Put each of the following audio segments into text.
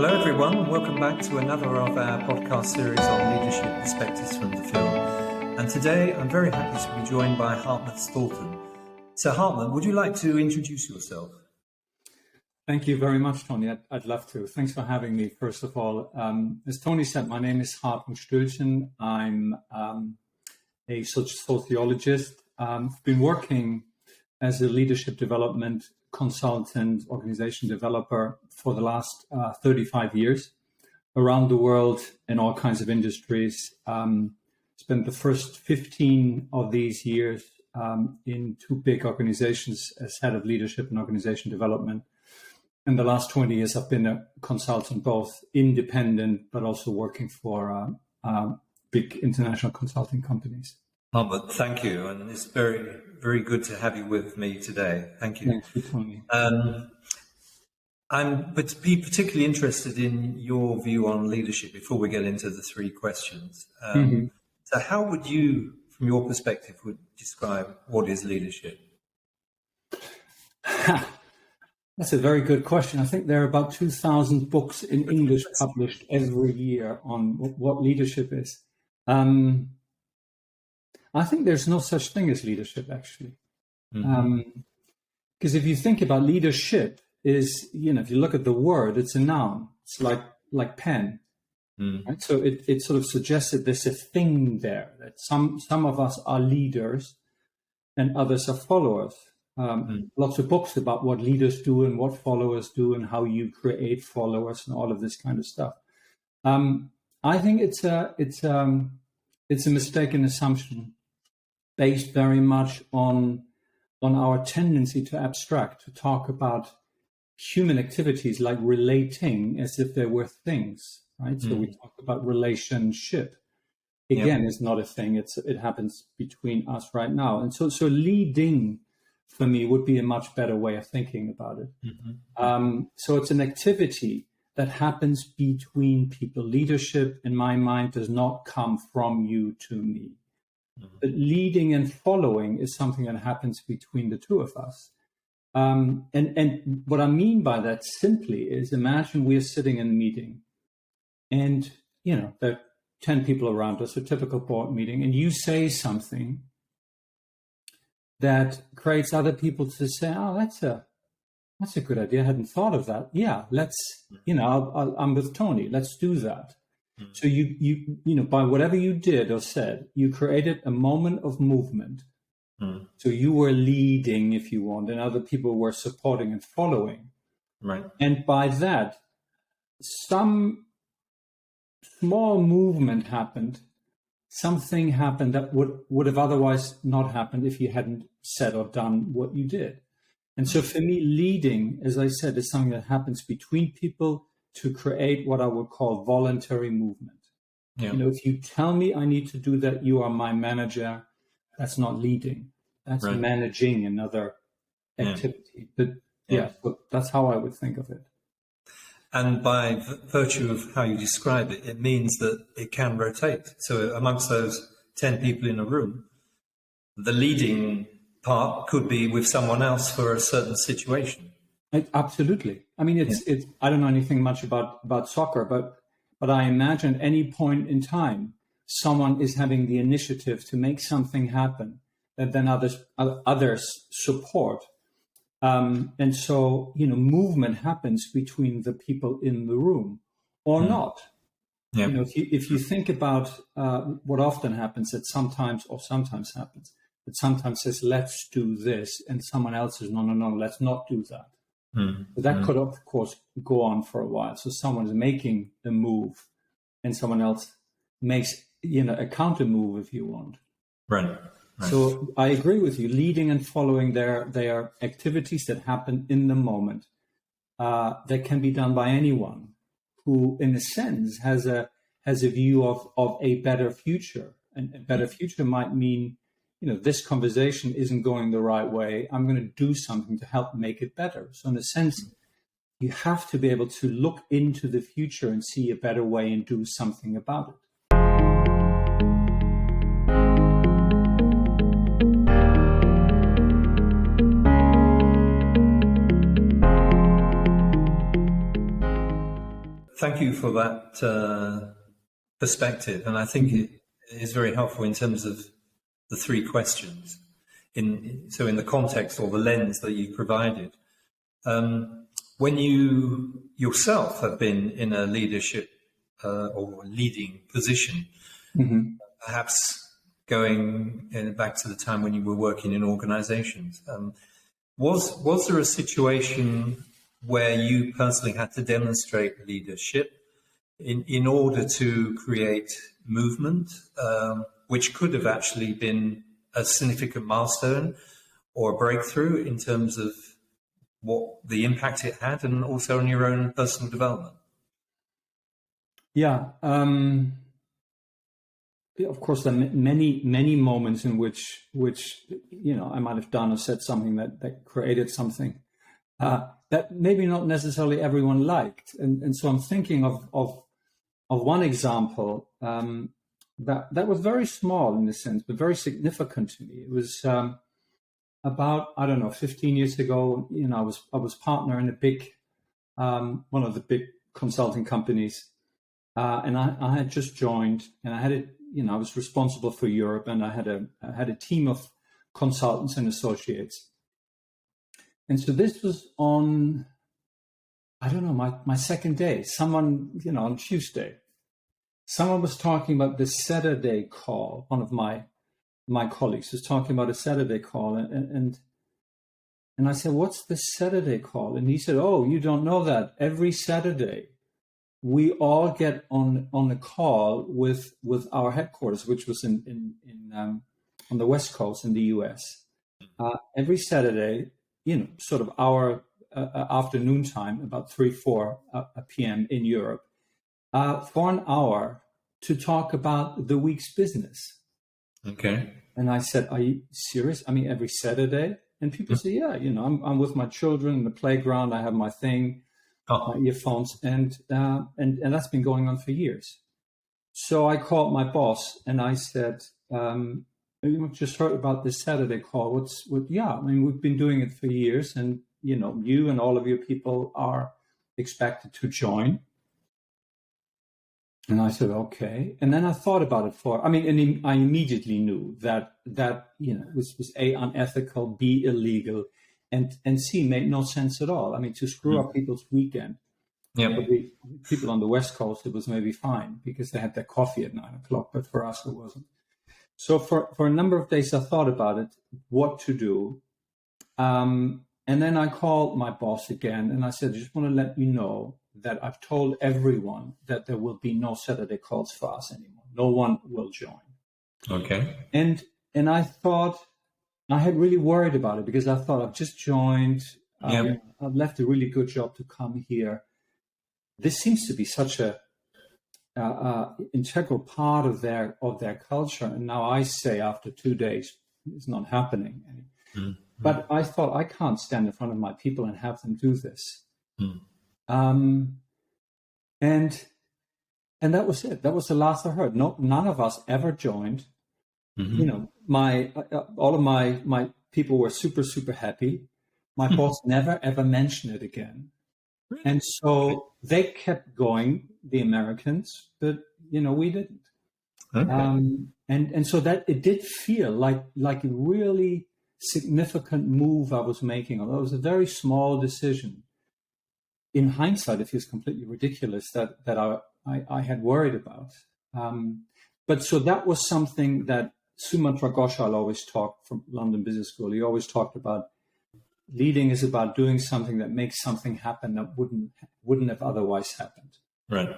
Hello, everyone. Welcome back to another of our podcast series on leadership perspectives from the field. And today I'm very happy to be joined by Hartmut Steulten. So, Hartmut, would you like to introduce yourself? Thank you very much, Tony. I'd love to. Thanks for having me, first of all. As Tony said, my name is Hartmut Steulten. I'm a sociologist. I've been working as a leadership development consultant, organization developer for the last 35 years around the world in all kinds of industries. Spent the first 15 of these years in two big organizations as head of leadership and organization development. In the last 20 years, I've been a consultant, both independent, but also working for big international consulting companies. Hartmut, thank you. And it's very, very good to have you with me today. Thank you. Thanks for Tony. I'm particularly interested in your view on leadership before we get into the three questions. So how would you, from your perspective, would describe what is leadership? That's a very good question. I think there are about 2,000 books in English published every year on what leadership is. I think there's no such thing as leadership, actually. Because if you think about leadership is, if you look at the word, it's a noun. It's like pen. Right? So it sort of suggests that there's a thing there, that some of us are leaders and others are followers. Lots of books about what leaders do and what followers do and how you create followers and all of this kind of stuff. I think it's a mistaken assumption based very much on our tendency to abstract, to talk about human activities like relating as if they were things, right? So we talk about relationship. Again, it's not a thing. It happens between us right now. And so leading for me would be a much better way of thinking about it. So it's an activity that happens between people. Leadership, in my mind, does not come from you to me. But leading and following is something that happens between the two of us. And what I mean by that simply is, imagine we're sitting in a meeting and, there are 10 people around us, a typical board meeting, and you say something that creates other people to say, oh, that's a good idea. I hadn't thought of that. Yeah, let's, I'm with Tony. Let's do that. So you by whatever you did or said, you created a moment of movement. So you were leading, if you want, and other people were supporting and following. Right. And by that, some small movement happened. Something happened that would have otherwise not happened if you hadn't said or done what you did. And so for me, leading, as I said, is something that happens between people to create what I would call voluntary movement. Yeah. If you tell me I need to do that, you are my manager. That's not leading. That's right. Managing another activity. But but that's how I would think of it. And by virtue of how you describe it, it means that it can rotate. So amongst those 10 people in a room, the leading part could be with someone else for a certain situation. Absolutely. I mean, it's I don't know anything much about soccer, but I imagine at any point in time, someone is having the initiative to make something happen that then others support. And so, movement happens between the people in the room or not. Yeah. If you think about what often happens, that sometimes happens, that sometimes says, let's do this, and someone else says, no, let's not do that. But that could, of course, go on for a while. So someone is making a move and someone else makes, a counter move, if you want. Right. So I agree with you. Leading and following, they are activities that happen in the moment that can be done by anyone who, in a sense, has a view of a better future. And a better future might mean, this conversation isn't going the right way. I'm going to do something to help make it better. So in a sense, you have to be able to look into the future and see a better way and do something about it. Thank you for that perspective, and I think it is very helpful in terms of the three questions. In the context or the lens that you provided, when you yourself have been in a leadership or leading position, perhaps going back to the time when you were working in organizations, was there a situation where you personally had to demonstrate leadership in order to create movement, which could have actually been a significant milestone or a breakthrough in terms of what the impact it had, and also on your own personal development? Yeah. Of course, there are many moments in which I might have done or said something that created something that maybe not necessarily everyone liked, and so I'm thinking of one example that was very small in a sense, but very significant to me. It was about, I don't know, 15 years ago. I was partner in a big one of the big consulting companies, and I had just joined, and I had it. I was responsible for Europe, and I had a team of consultants and associates. And so this was on, I don't know, my second day. Someone, on Tuesday, someone was talking about the Saturday call. One of my colleagues was talking about a Saturday call, and I said, "What's the Saturday call?" And he said, "Oh, you don't know that. Every Saturday, we all get on a call with our headquarters, which was on the West Coast in the U.S. Every Saturday, sort of our afternoon time, about 3-4 p.m. in Europe, for an hour to talk about the week's business." Okay. And I said, "Are you serious? I mean, every Saturday?" And people say, "Yeah, I'm with my children in the playground. I have my thing, my earphones, and that's been going on for years." So I called my boss and I said, "You just heard about this Saturday call. Yeah, I mean, we've been doing it for years, and you and all of your people are expected to join." And I said, "Okay." And then I thought about it and I immediately knew that was A, unethical, B, illegal, and C, made no sense at all. I mean, to screw up people's weekend. Yeah. For the people on the West Coast, it was maybe fine because they had their coffee at 9:00, but for us, it wasn't. So for a number of days, I thought about it, what to do. And then I called my boss again and I said, "I just want to let you know that I've told everyone that there will be no Saturday calls for us anymore. No one will join." Okay. And I thought, I had really worried about it because I thought, I've just joined. I've left a really good job to come here. This seems to be such a integral part of their culture, and now I say after 2 days it's not happening. Mm-hmm. But I thought, I can't stand in front of my people and have them do this. Mm. And that was it. That was the last I heard. None of us ever joined. Mm-hmm. All of my people were super, super happy. My boss never ever mentioned it again. And so they kept going, the Americans, but we didn't. Okay. And so that it did feel like a really significant move I was making. Although it was a very small decision. In hindsight, it feels completely ridiculous that I had worried about. But so that was something that Sumatra Ghoshal always talked from London Business School. He always talked about leading is about doing something that makes something happen that wouldn't have otherwise happened. Right.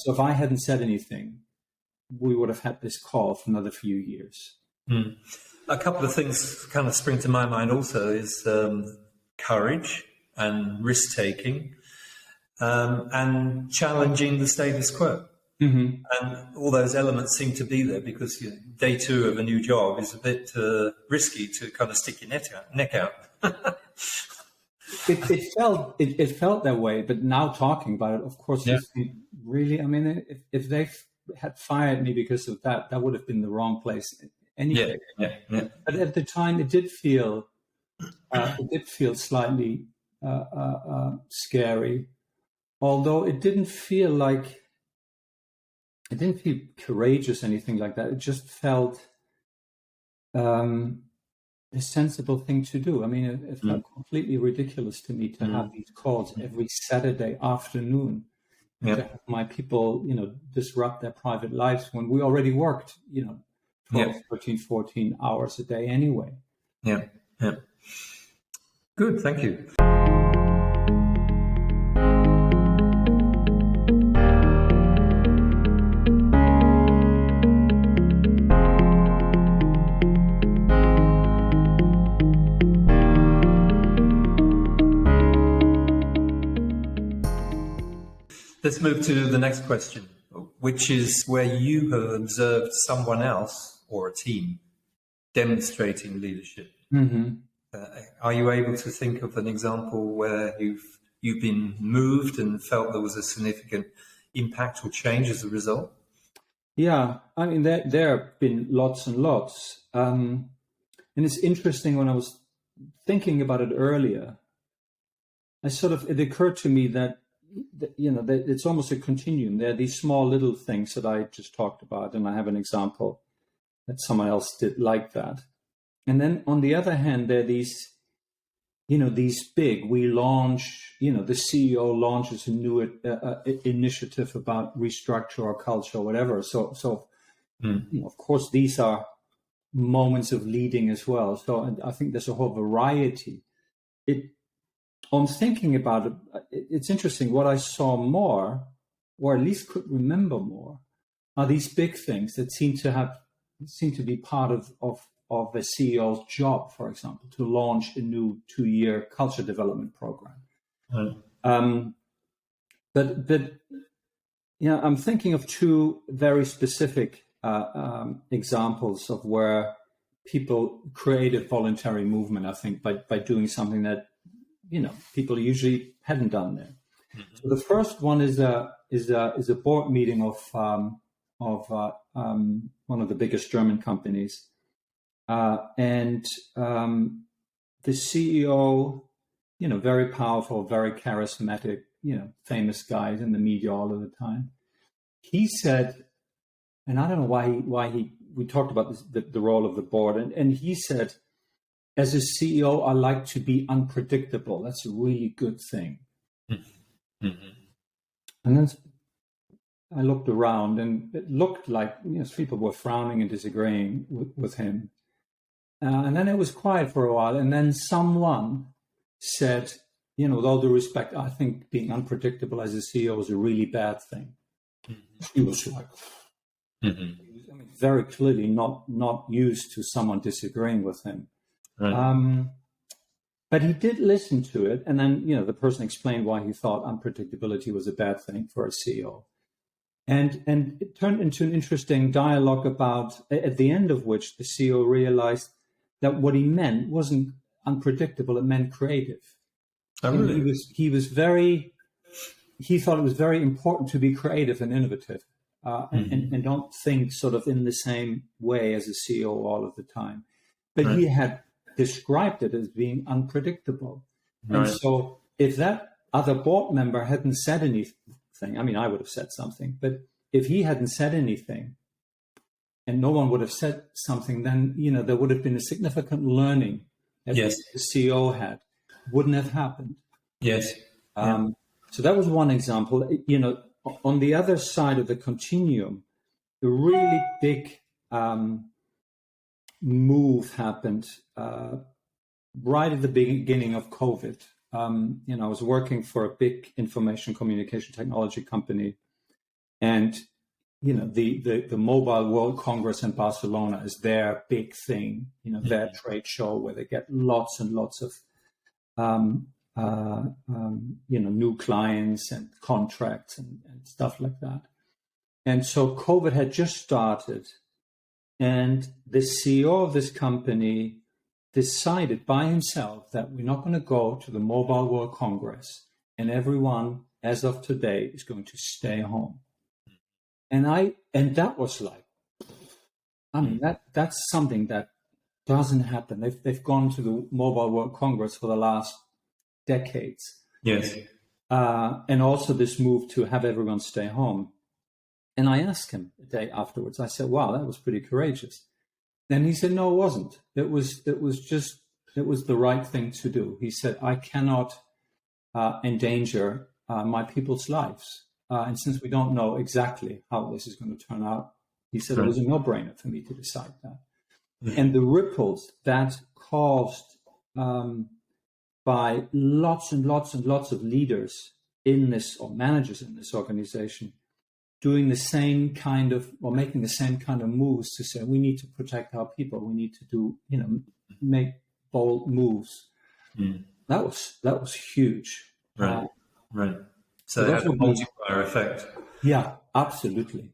So if I hadn't said anything, we would have had this call for another few years. Mm. A couple of things kind of spring to my mind also is courage and risk-taking and challenging the status quo. Mm-hmm. And all those elements seem to be there because day 2 of a new job is a bit risky to kind of stick your neck out. It felt that way, but now talking about it, of course, you think, really, I mean, if they had fired me because of that, that would have been the wrong place anyway. Yeah. But at the time, it did feel slightly scary. although it didn't feel courageous, anything like that. It just felt a sensible thing to do. I mean, it felt completely ridiculous to me to have these calls every Saturday afternoon. Yeah. To have my people, disrupt their private lives when we already worked, 12, 13, 14 hours a day anyway. Yeah. Yeah. Good. Thank you. Let's move to the next question, which is where you have observed someone else or a team demonstrating leadership. Mm-hmm. Are you able to think of an example where you've been moved and felt there was a significant impact or change as a result? Yeah, I mean, there have been lots and lots. And it's interesting, when I was thinking about it earlier, it occurred to me that it's almost a continuum. There are these small little things that I just talked about, and I have an example that someone else did like that. And then on the other hand, there are these big, we launch, the CEO launches a new initiative about restructure or culture or whatever. So of course, these are moments of leading as well. So I think there's a whole variety. On thinking about it, it's interesting. What I saw more, or at least could remember more, are these big things that seem to be part of a CEO's job, for example, to launch a new 2-year culture development program. But I'm thinking of two very specific examples of where people created voluntary movement, I think, by doing something that people usually hadn't done there. Mm-hmm. So the first one is a board meeting of one of the biggest German companies, and the CEO, very powerful, very charismatic, famous guys in the media all of the time. He said, and I don't know why we talked about this, the role of the board, and he said, as a CEO, I like to be unpredictable. That's a really good thing. Mm-hmm. And then I looked around, and it looked like people were frowning and disagreeing with him. And then it was quiet for a while. And then someone said, with all due respect, I think being unpredictable as a CEO is a really bad thing. Mm-hmm. He was like, very clearly not used to someone disagreeing with him. Right. But he did listen to it, and then the person explained why he thought unpredictability was a bad thing for a CEO, and it turned into an interesting dialogue about, at the end of which the CEO realized that what he meant wasn't unpredictable; it meant creative. Oh, really? He thought it was very important to be creative and innovative, and don't think sort of in the same way as a CEO all of the time. But right. He had described it as being unpredictable. Right. And so if that other board member hadn't said anything, I mean, I would have said something, but if he hadn't said anything and no one would have said something, then, there would have been a significant learning that yes. The CEO had. Wouldn't have happened. Yes. So that was one example. On the other side of the continuum, the really big move happened right at the beginning of COVID. I was working for a big information communication technology company, and the Mobile World Congress in Barcelona is their big thing. Their trade show where they get lots and lots of new clients and contracts and stuff like that. And so COVID had just started. And the CEO of this company decided by himself that we're not going to go to the Mobile World Congress, and everyone, as of today, is going to stay home. And that was like, that's something that doesn't happen. They've gone to the Mobile World Congress for the last decades. Yes. and also this move to have everyone stay home. And I asked him the day afterwards, I said, wow, that was pretty courageous. And he said, no, it wasn't. It was the right thing to do. He said, I cannot endanger my people's lives. And since we don't know exactly how this is going to turn out, he said it was a no-brainer for me to decide that. And the ripples that caused by lots and lots and lots of leaders in this, or managers in this organization, doing the same kind of, or making the same kind of moves to say, we need to protect our people, we need to do, make bold moves. That was huge. Right. So it had a multiplier effect. Yeah, absolutely.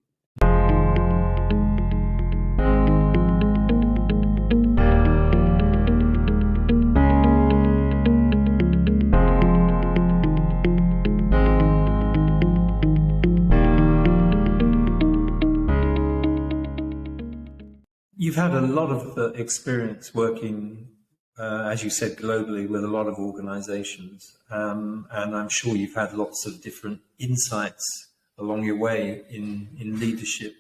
You've had a lot of experience working, as you said, globally with a lot of organizations. And I'm sure you've had lots of different insights along your way in leadership.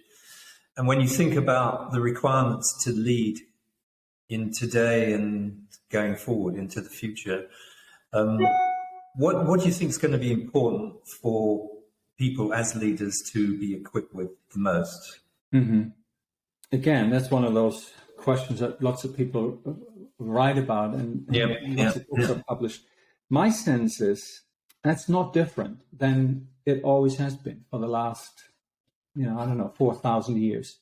And when you think about the requirements to lead in today and going forward into the future, what do you think is going to be important for people as leaders to be equipped with the most? Mm-hmm. Again, that's one of those questions that lots of people write about and lots of books are published. My sense is that's not different than it always has been for the last, 4,000 years.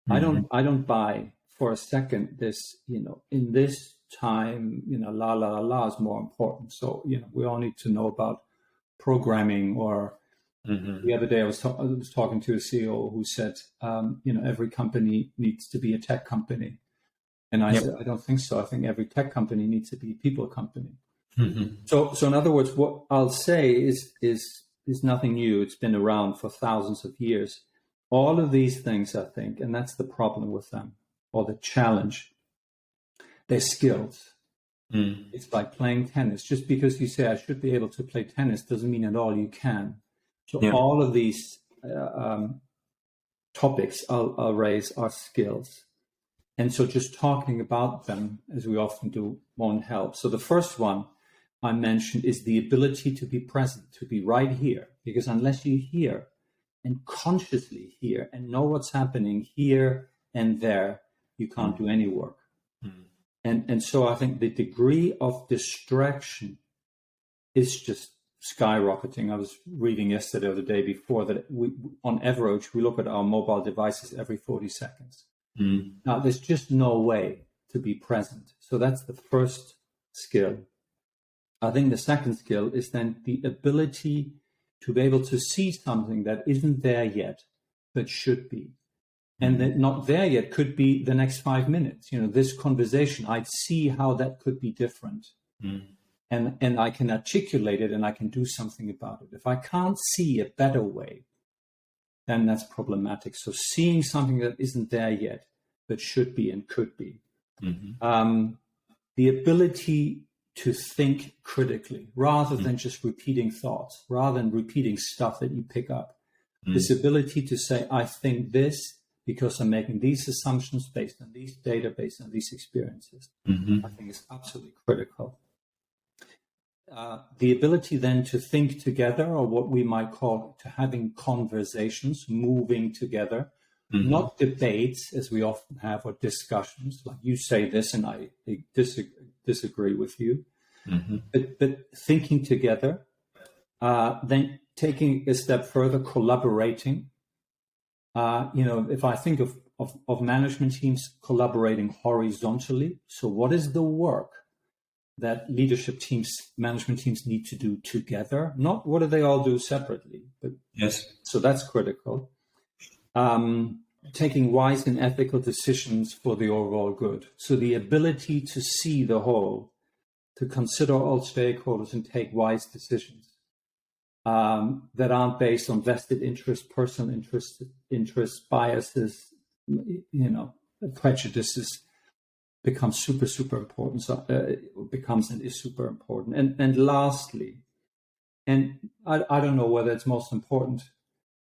Mm-hmm. I don't buy for a second this, in this time, la is more important. So, we all need to know about programming or the other day I was talking to a CEO who said, every company needs to be a tech company. And I said, I don't think so. I think every tech company needs to be a people company. Mm-hmm. So in other words, what I'll say is nothing new. It's been around for thousands of years. All of these things, I think, and that's the problem with them, or the challenge, they're skills. It's like playing tennis. Just because you say I should be able to play tennis doesn't mean at all you can. So all of these topics I'll raise are skills. And so just talking about them, as we often do, won't help. So the first one I mentioned is the ability to be present, to be right here. Because unless you hear and consciously hear and know what's happening here and there, you can't do any work. And so I think the degree of distraction is just skyrocketing. I was reading yesterday or the day before that on average, we look at our mobile devices every 40 seconds. Now, there's just no way to be present. So that's the first skill. I think the second skill is then the ability to be able to see something that isn't there yet, but should be. And that not there yet could be the next 5 minutes. This conversation, I'd see how that could be different. And I can articulate it and I can do something about it. If I can't see a better way, then that's problematic. So seeing something that isn't there yet, but should be and could be. The ability to think critically rather than just repeating thoughts, rather than repeating stuff that you pick up. This ability to say, I think this because I'm making these assumptions based on these data, based on these experiences, I think is absolutely critical. The ability then to think together, or what we might call to having conversations, moving together, not debates as we often have, or discussions like you say this and I disagree with you, but thinking together, then taking a step further, collaborating. If I think of management teams collaborating horizontally, so what is the work that leadership teams, management teams need to do together? Not what do they all do separately, but so that's critical. Taking wise and ethical decisions for the overall good. So the ability to see the whole, to consider all stakeholders and take wise decisions that aren't based on vested interest, personal interest, biases, prejudices. Becomes super important. So becomes and is super important. And lastly, and I don't know whether it's most important,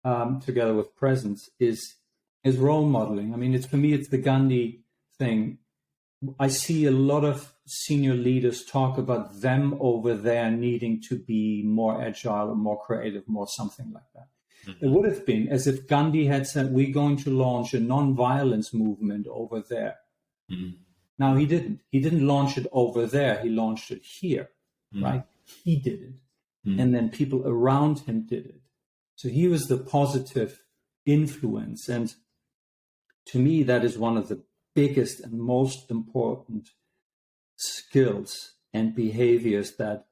together with presence, is role modeling. I mean, for me, it's the Gandhi thing. I see a lot of senior leaders talk about them over there needing to be more agile or more creative, more something like that. Mm-hmm. It would have been as if Gandhi had said, we're going to launch a non-violence movement over there. Mm-hmm. Now, he didn't. He didn't launch it over there. He launched it here, mm-hmm. right? He did it. Mm-hmm. And then people around him did it. So he was the positive influence. And to me, that is one of the biggest and most important skills and behaviors that,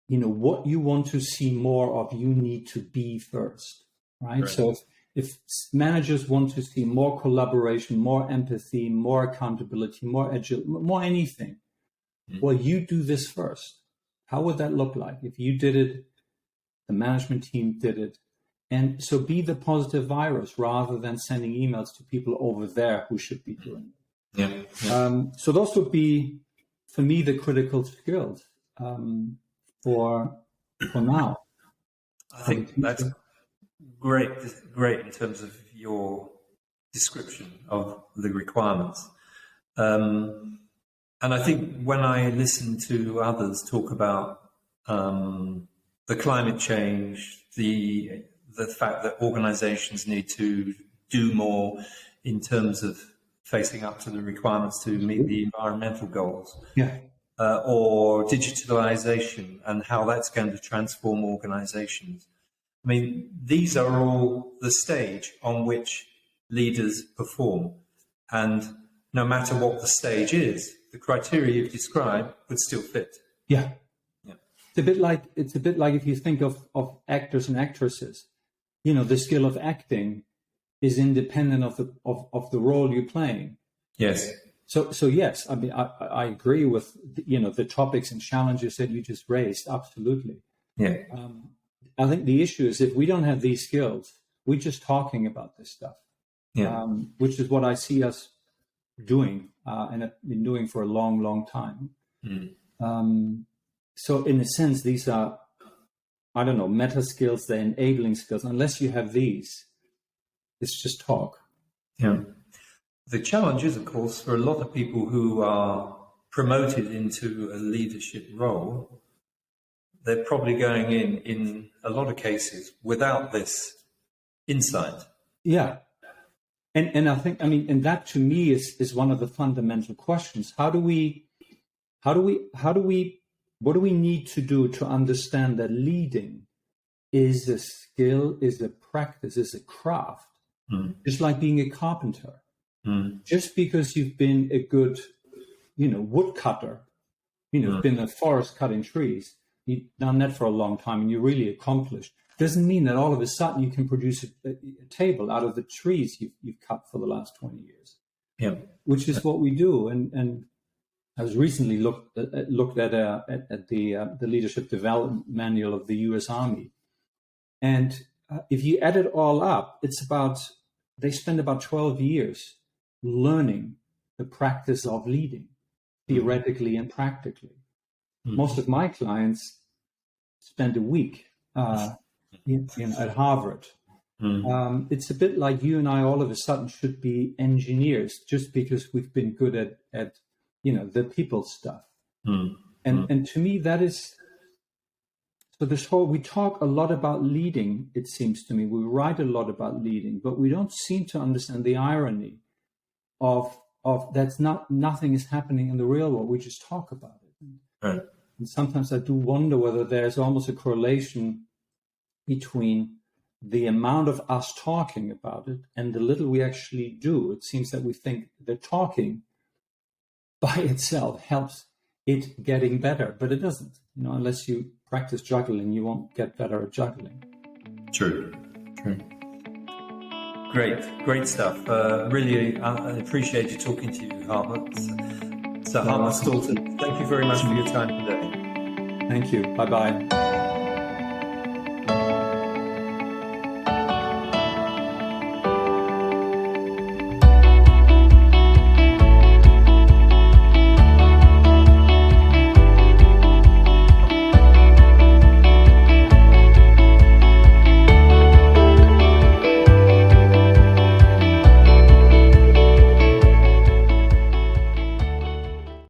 what you want to see more of, you need to be first, right? So if managers want to see more collaboration, more empathy, more accountability, more agility, more anything, well, you do this first. How would that look like? If you did it, the management team did it. And so be the positive virus rather than sending emails to people over there who should be doing it. Yeah. So those would be, for me, the critical skills for now. I think that's great in terms of your description of the requirements. And I think when I listen to others talk about the climate change, the fact that organizations need to do more in terms of facing up to the requirements to meet the environmental goals, or digitalization and how that's going to transform organizations. I mean, these are all the stage on which leaders perform. And no matter what the stage is, the criteria you've described would still fit. Yeah. It's a bit like if you think of actors and actresses, the skill of acting is independent of the role you're playing. Yes. So yes, I mean, I agree with, the topics and challenges that you just raised. Absolutely. Yeah. I think the issue is if we don't have these skills, we're just talking about this stuff. Yeah. Which is what I see us doing, and have been doing for a long, long time. Mm. So in a sense, these are, I don't know, meta skills, they're enabling skills. Unless you have these, it's just talk. Yeah. The challenge is, of course, for a lot of people who are promoted into a leadership role, they're probably going in a lot of cases without this insight. Yeah. And I think, and that to me is one of the fundamental questions. What do we need to do to understand that leading is a skill, is a practice, is a craft, just like being a carpenter. Just because you've been a good, woodcutter, been a forest cutting trees, you've done that for a long time and you're really accomplished, doesn't mean that all of a sudden you can produce a table out of the trees you've cut for the last 20 years. Yeah, which is what we do. And I was recently looked at the leadership development manual of the U.S. Army, and if you add it all up, they spend about 12 years learning the practice of leading, theoretically and practically. Most of my clients spend a week at Harvard. It's a bit like you and I all of a sudden should be engineers just because we've been good at the people stuff. And to me, that is, so we talk a lot about leading, it seems to me. We write a lot about leading, but we don't seem to understand the irony of that's nothing is happening in the real world. We just talk about it. Right. And sometimes I do wonder whether there's almost a correlation between the amount of us talking about it and the little we actually do. It seems that we think the talking by itself helps it getting better, but it doesn't. Unless you practice juggling, you won't get better at juggling. True. Great stuff. Really, I appreciate you talking to you, Hartmut. So Hartmut Steulten, thank you very much for your time today. Thank you. Bye-bye.